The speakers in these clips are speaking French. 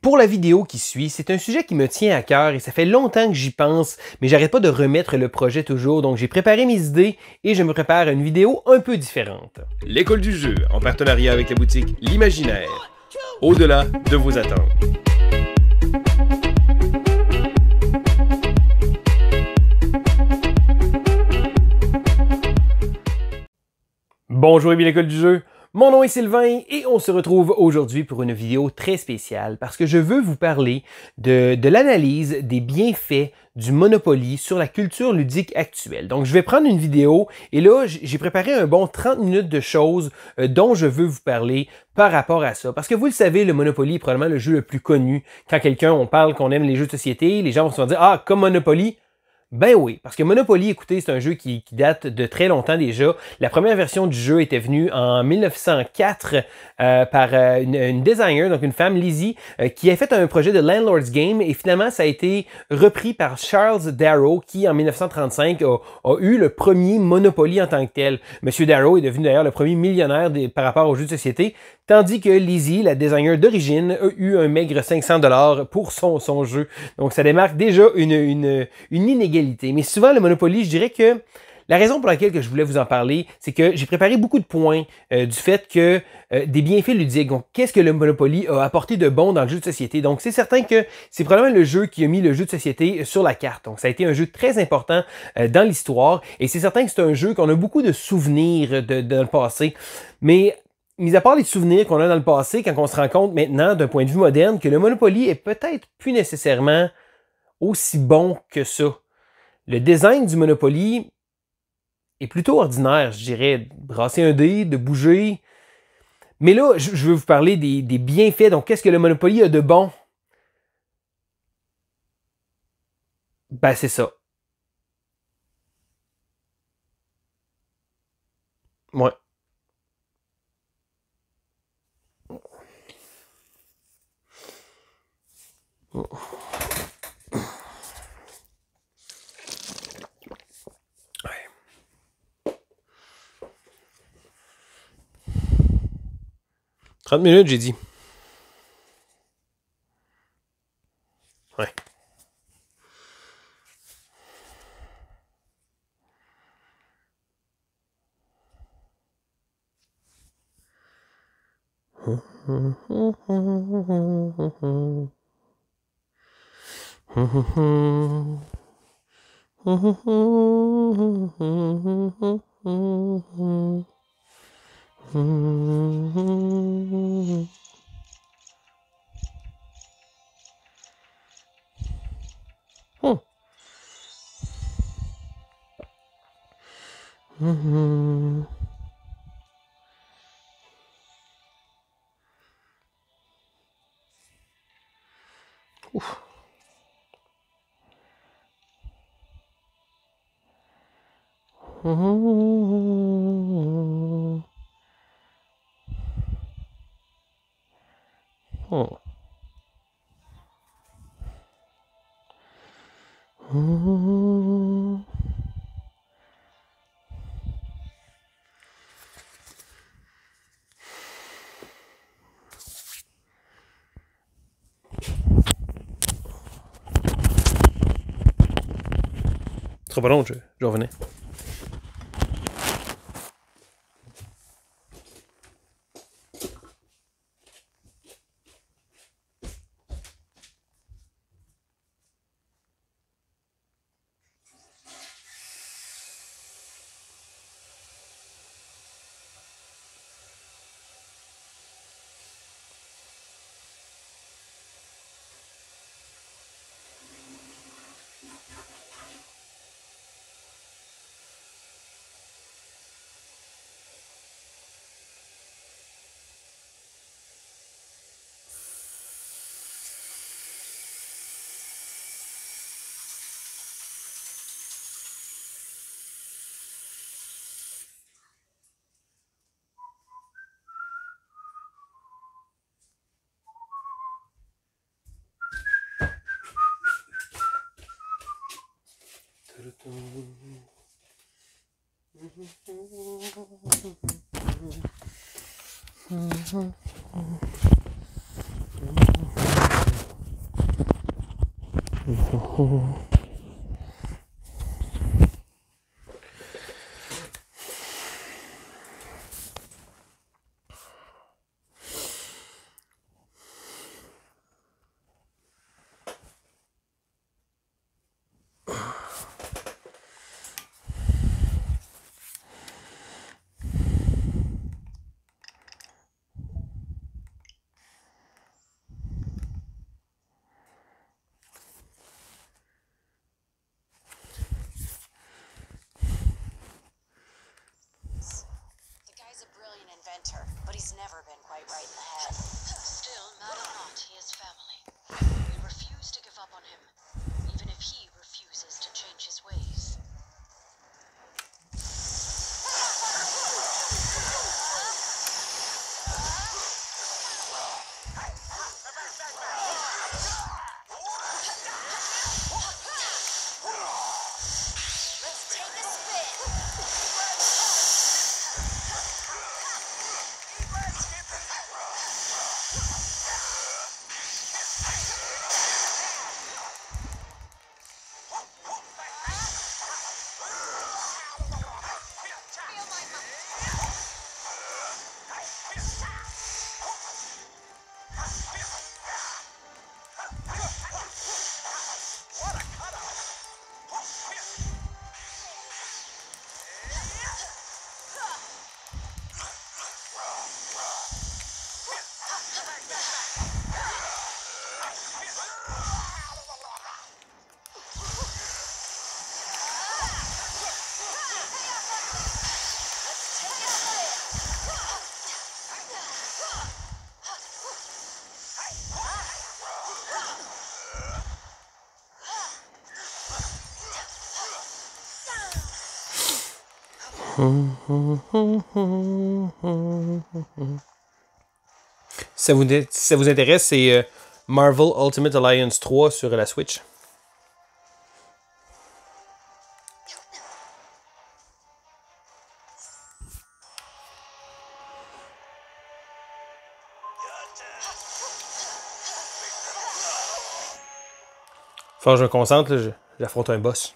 Pour la vidéo qui suit, c'est un sujet qui me tient à cœur et ça fait longtemps que j'y pense, mais j'arrête pas de remettre le projet toujours, donc j'ai préparé mes idées et je me prépare à une vidéo un peu différente. L'école du jeu, en partenariat avec la boutique L'Imaginaire, au-delà de vos attentes. Bonjour et bien l'école du jeu, mon nom est Sylvain et on se retrouve aujourd'hui pour une vidéo très spéciale parce que je veux vous parler de l'analyse des bienfaits du Monopoly sur la culture ludique actuelle. Donc je vais prendre une vidéo et là j'ai préparé un bon 30 minutes de choses dont je veux vous parler par rapport à ça. Parce que vous le savez, le Monopoly est probablement le jeu le plus connu. Quand on parle qu'on aime les jeux de société, les gens vont se dire « Ah, comme Monopoly ». Ben oui, parce que Monopoly, écoutez, c'est un jeu qui date de très longtemps déjà. La première version du jeu était venue en 1904 par une designer, donc une femme, Lizzie, qui a fait un projet de Landlord's Game et finalement ça a été repris par Charles Darrow qui en 1935 a eu le premier Monopoly en tant que tel. Monsieur Darrow est devenu d'ailleurs le premier millionnaire par rapport aux jeux de société, tandis que Lizzie, la designer d'origine, a eu un maigre 500 $ pour son jeu. Donc ça démarque déjà une inégalité. Mais souvent, le Monopoly, je dirais que la raison pour laquelle je voulais vous en parler, c'est que j'ai préparé beaucoup de points du fait que des bienfaits ludiques. Donc, qu'est-ce que le Monopoly a apporté de bon dans le jeu de société? Donc, c'est certain que c'est probablement le jeu qui a mis le jeu de société sur la carte. Donc, ça a été un jeu très important dans l'histoire. Et c'est certain que c'est un jeu qu'on a beaucoup de souvenirs dans le passé. Mais mis à part les souvenirs qu'on a dans le passé, quand on se rend compte maintenant, d'un point de vue moderne, que le Monopoly est peut-être plus nécessairement aussi bon que ça. Le design du Monopoly est plutôt ordinaire, je dirais. De brasser un dé, de bouger. Mais là, je veux vous parler des bienfaits. Donc, qu'est-ce que le Monopoly a de bon? Ben, c'est ça. Ouais. Oh. 30 minutes, j'ai dit. Ouais. Ouf. Ce sera pas long, je revenais. But he's never been quite right in the head. Still, matter not, he is family. We refuse to give up on him, even if he refuses to change his ways. Let's take a spin. Si ça vous intéresse, c'est Marvel Ultimate Alliance 3 sur la Switch. Faut que je me concentre, là, j'affronte un boss.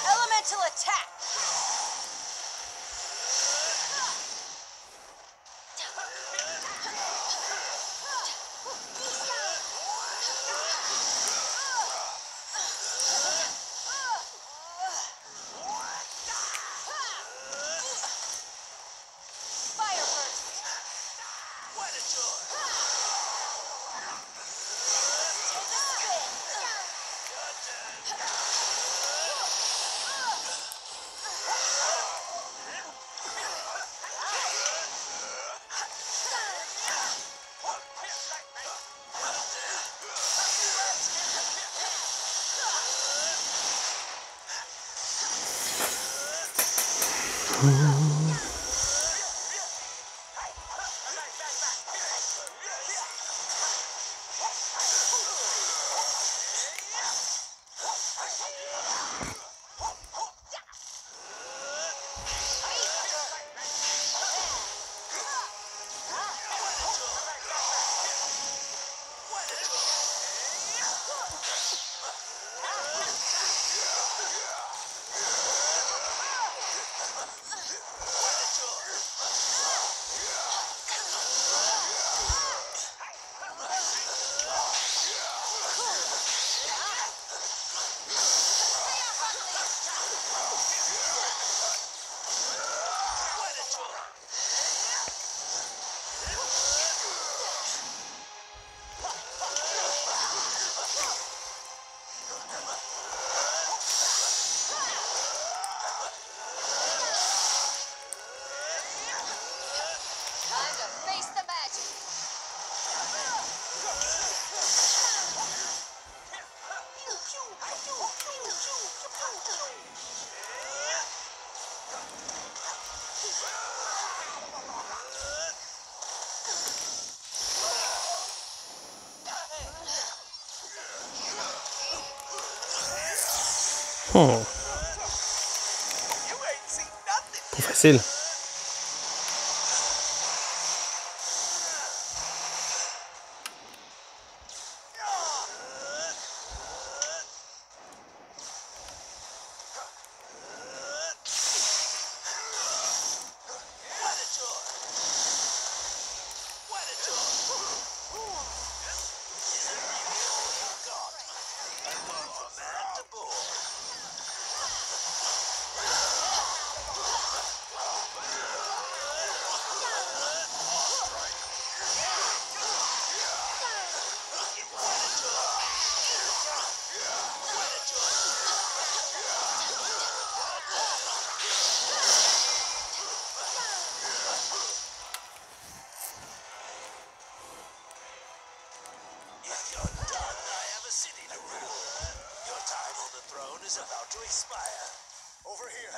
Elemental attack! Fire burst! What a joy! Take a spin! Trop facile. Is about to expire. Over here.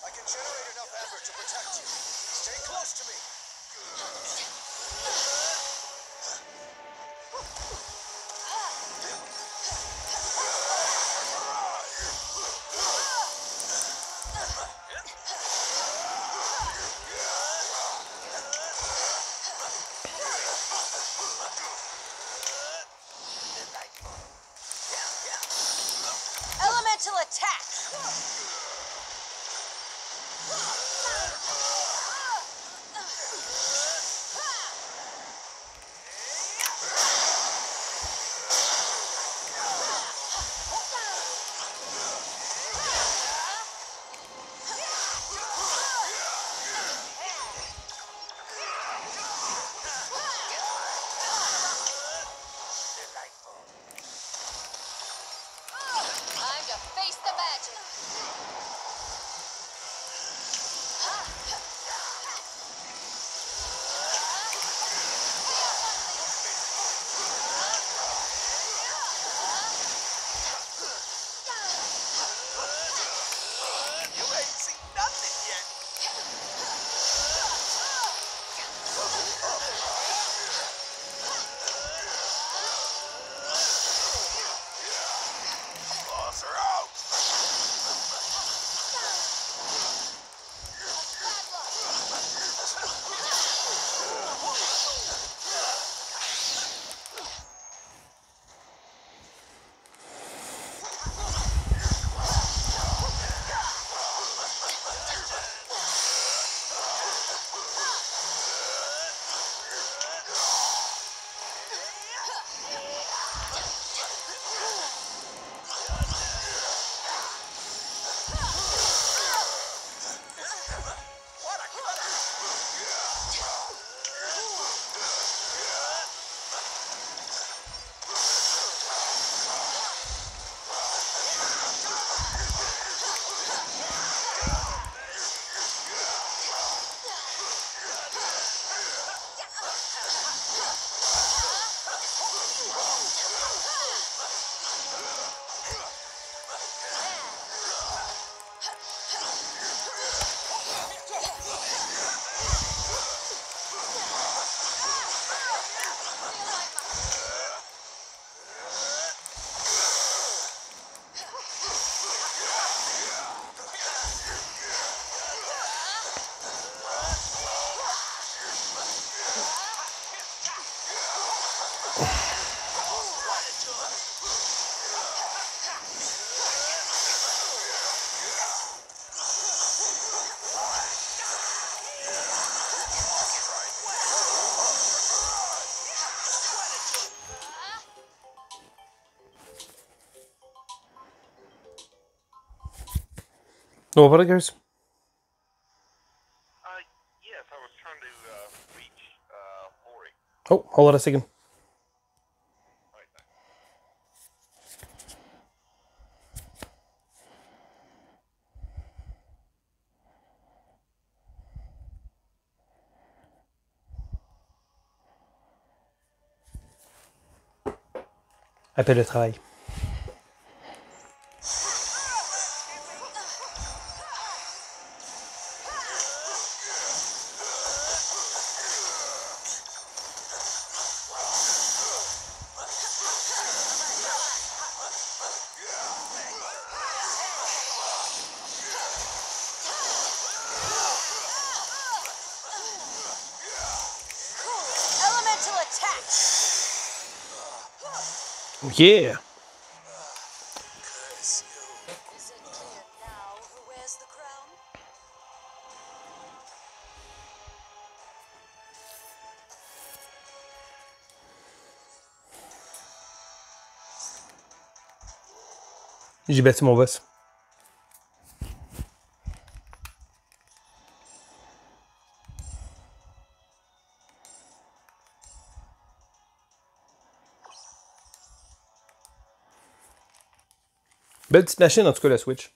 I can generate enough amber to protect you. Stay close to me. Elemental attack! Time to face the magic! You ain't seen nothing yet. Boss her out. What a cutter. No burgers. Yes, I was trying to reach Mori. Oh, hold on a second. Right there. Appel de travail. Yeah! Curse you. Is it clear now who wears the crown? J'ai battu mon boss. Belle petite machine, en tout cas, la Switch.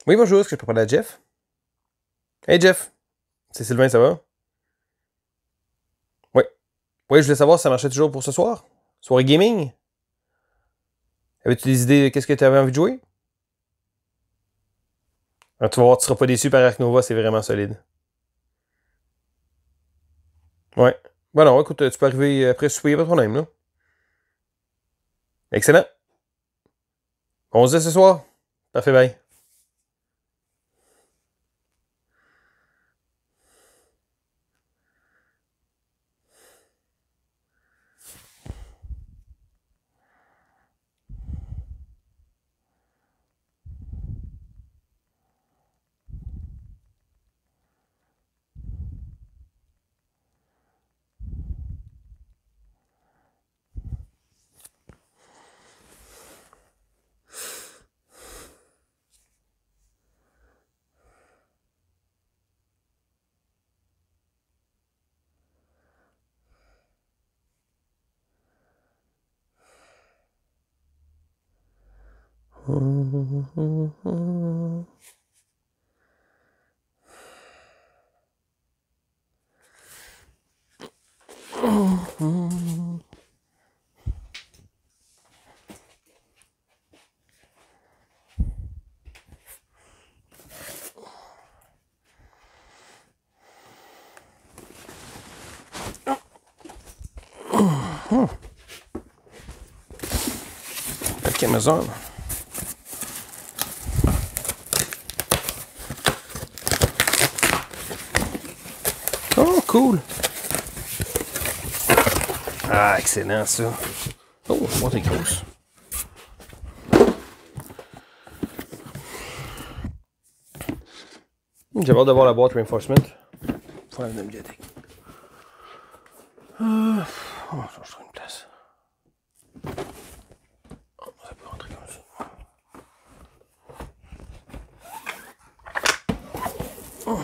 Oui, bonjour, est-ce que je peux parler à Jeff? Hey Jeff, c'est Sylvain, ça va? Oui. Oui, je voulais savoir si ça marchait toujours pour ce soir. Soirée gaming? Avais-tu des idées de qu'est-ce que tu avais envie de jouer? Ah, tu vas voir, tu seras pas déçu par Ark Nova, c'est vraiment solide. Ouais. Bon non, écoute, tu peux arriver après souper, pas de problème, là. Excellent. On se dit ce soir. Parfait, bye. Avec Amazon. Oh, cool. Ah, excellent ça. Oh, la boîte est grosse. J'ai hâte de voir la boîte Reinforcement. Faut aller dans la bibliothèque. Oh, je trouve une place. Oh, ça peut rentrer comme ça. Oh.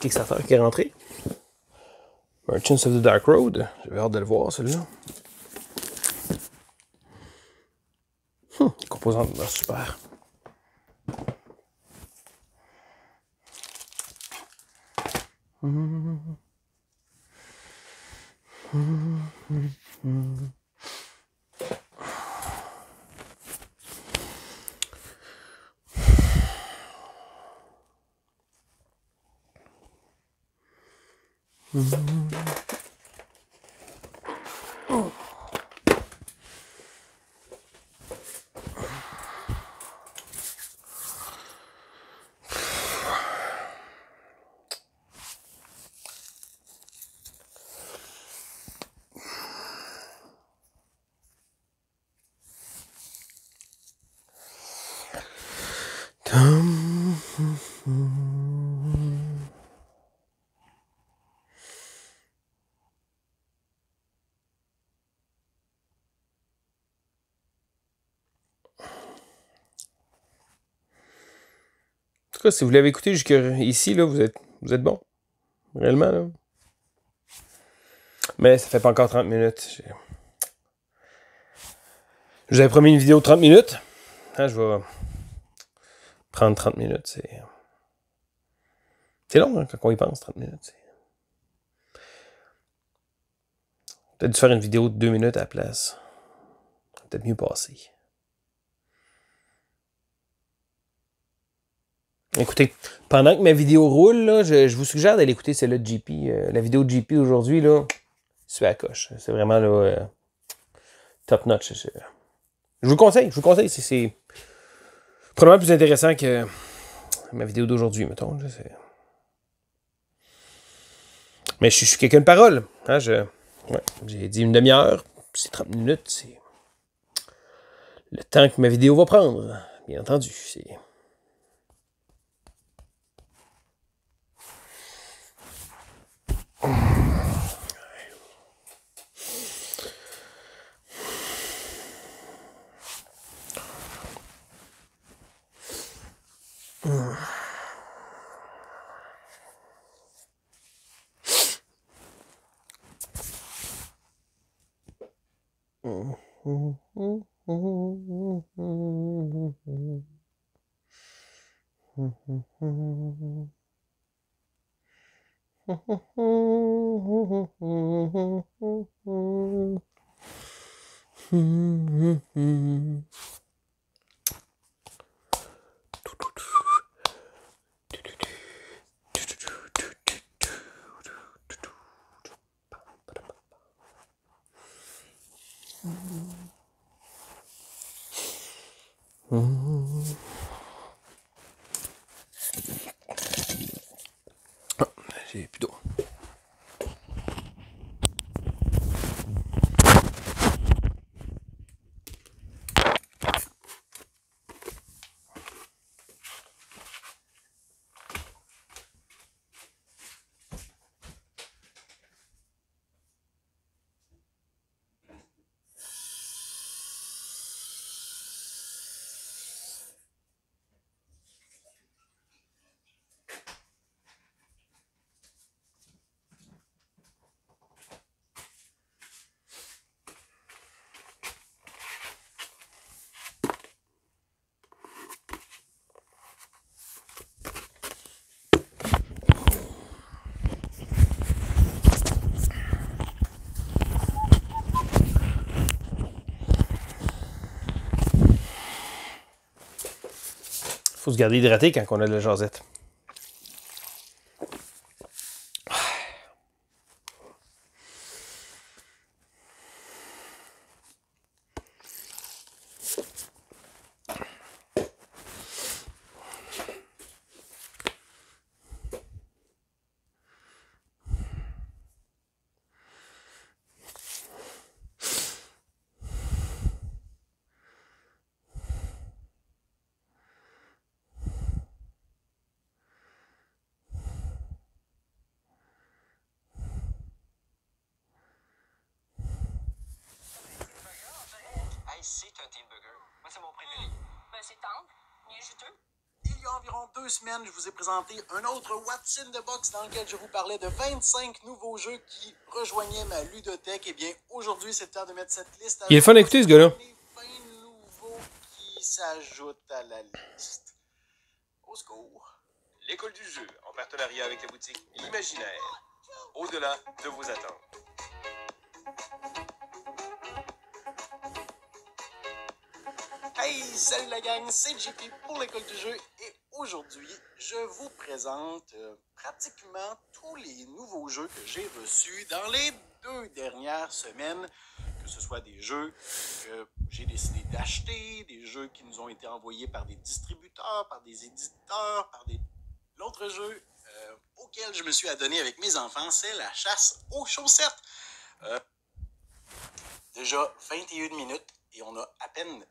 Kickstarter qui est rentré. Merchants of the Dark Road. J'avais hâte de le voir, celui-là. Les composantes, là, super. En tout cas, si vous l'avez écouté jusqu'ici, là, vous êtes bon. Réellement, là. Mais ça fait pas encore 30 minutes. Je vous avais promis une vidéo de 30 minutes. Hein, je vais prendre 30 minutes. C'est long, hein, quand on y pense, 30 minutes. Peut-être dû faire une vidéo de 2 minutes à la place. Peut-être mieux passé. Écoutez, pendant que ma vidéo roule, là, je vous suggère d'aller écouter celle-là de JP. La vidéo de JP d'aujourd'hui, là, c'est à la coche. C'est vraiment là, top notch. Je vous le conseille. C'est probablement plus intéressant que ma vidéo d'aujourd'hui, mettons. Là, mais je suis quelqu'un de parole. Hein, j'ai dit une demi-heure. C'est 30 minutes. C'est le temps que ma vidéo va prendre. Bien entendu. C'est... J'ai plus d'eau. Faut se garder hydraté quand on a de la jasette. C'est un Team Burger. Moi, c'est mon préféré. Ben, c'est tendre, bien juteux. il y a environ 2 semaines, je vous ai présenté un autre What's in the Box dans lequel je vous parlais de 25 nouveaux jeux qui rejoignaient ma ludothèque. Eh bien, aujourd'hui, c'est le temps de mettre cette liste à Il est fun à écouter, ce gars-là. Les 20 nouveaux qui s'ajoutent à la liste. Au secours. L'école du jeu, en partenariat avec la boutique L'Imaginaire. Au-delà de vos attentes. Hey, salut la gang, c'est JP pour l'école du jeu et aujourd'hui, je vous présente pratiquement tous les nouveaux jeux que j'ai reçus dans les 2 dernières semaines, que ce soit des jeux que j'ai décidé d'acheter, des jeux qui nous ont été envoyés par des distributeurs, par des éditeurs, par des... L'autre jeu auquel je me suis adonné avec mes enfants, c'est la chasse aux chaussettes. Déjà 21 minutes et on a à peine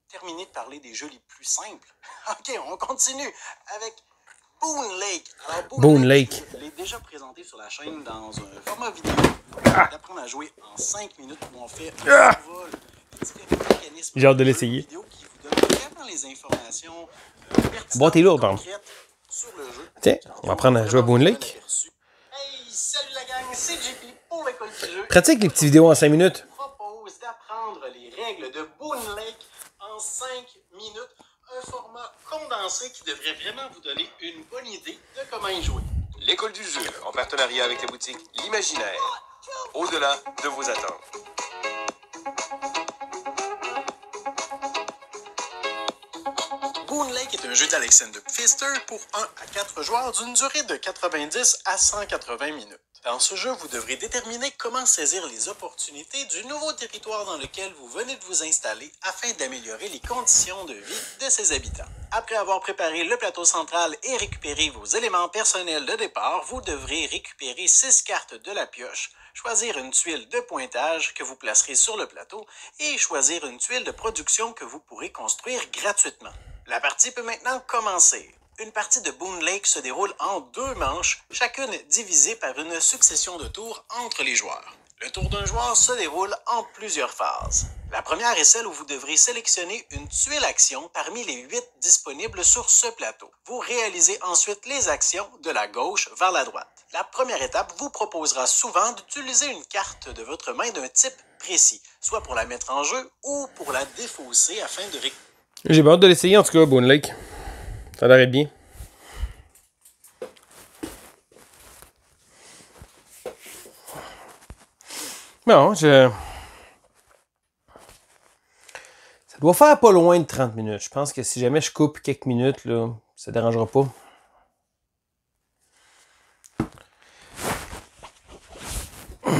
terminé de parler des jeux les plus simples. Ok, on continue avec Boon Lake. Alors, Boon Lake. Je l'ai déjà présenté sur la chaîne dans un format vidéo d'apprendre à jouer en 5 minutes où on fait un survol. J'ai hâte de l'essayer. Vidéo qui vous donne vraiment les informations La boîte est lourde, hein. sur le jeu. Tiens, on va apprendre à jouer à Boon Lake. Hey, salut la gang, c'est JP pour l'école du jeu. Pratique les petites vidéos en 5 minutes. Je vous propose d'apprendre les règles de Boon Lake en 5 minutes. Un format condensé qui devrait vraiment vous donner une bonne idée de comment y jouer. L'école du jeu, en partenariat avec la boutique L'Imaginaire. Au-delà de vos attentes. Boon Lake est un jeu d'Alexander Pfister pour 1 à 4 joueurs d'une durée de 90 à 180 minutes. Dans ce jeu, vous devrez déterminer comment saisir les opportunités du nouveau territoire dans lequel vous venez de vous installer afin d'améliorer les conditions de vie de ses habitants. Après avoir préparé le plateau central et récupéré vos éléments personnels de départ, vous devrez récupérer 6 cartes de la pioche, choisir une tuile de pointage que vous placerez sur le plateau et choisir une tuile de production que vous pourrez construire gratuitement. La partie peut maintenant commencer. Une partie de Boon Lake se déroule en 2 manches, chacune divisée par une succession de tours entre les joueurs. Le tour d'un joueur se déroule en plusieurs phases. La première est celle où vous devrez sélectionner une tuile action parmi les 8 disponibles sur ce plateau. Vous réalisez ensuite les actions de la gauche vers la droite. La première étape vous proposera souvent d'utiliser une carte de votre main d'un type précis, soit pour la mettre en jeu ou pour la défausser afin de récupérer. J'ai hâte de l'essayer en tout cas, Boon Lake. Ça a l'air bien. Non, ça doit faire pas loin de 30 minutes. Je pense que si jamais je coupe quelques minutes, là, ça dérangera pas.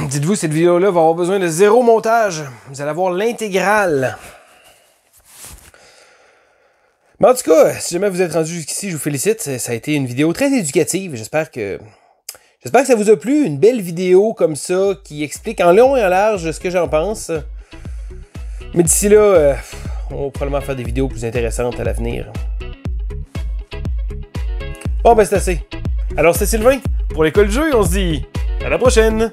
Dites-vous, cette vidéo-là va avoir besoin de 0 montage. Vous allez avoir l'intégrale. Mais en tout cas, si jamais vous êtes rendu jusqu'ici, je vous félicite. Ça a été une vidéo très éducative. J'espère que ça vous a plu. Une belle vidéo comme ça qui explique en long et en large ce que j'en pense. Mais d'ici là, on va probablement faire des vidéos plus intéressantes à l'avenir. Bon, ben c'est assez. Alors, c'est Sylvain pour l'école du jeu. On se dit à la prochaine.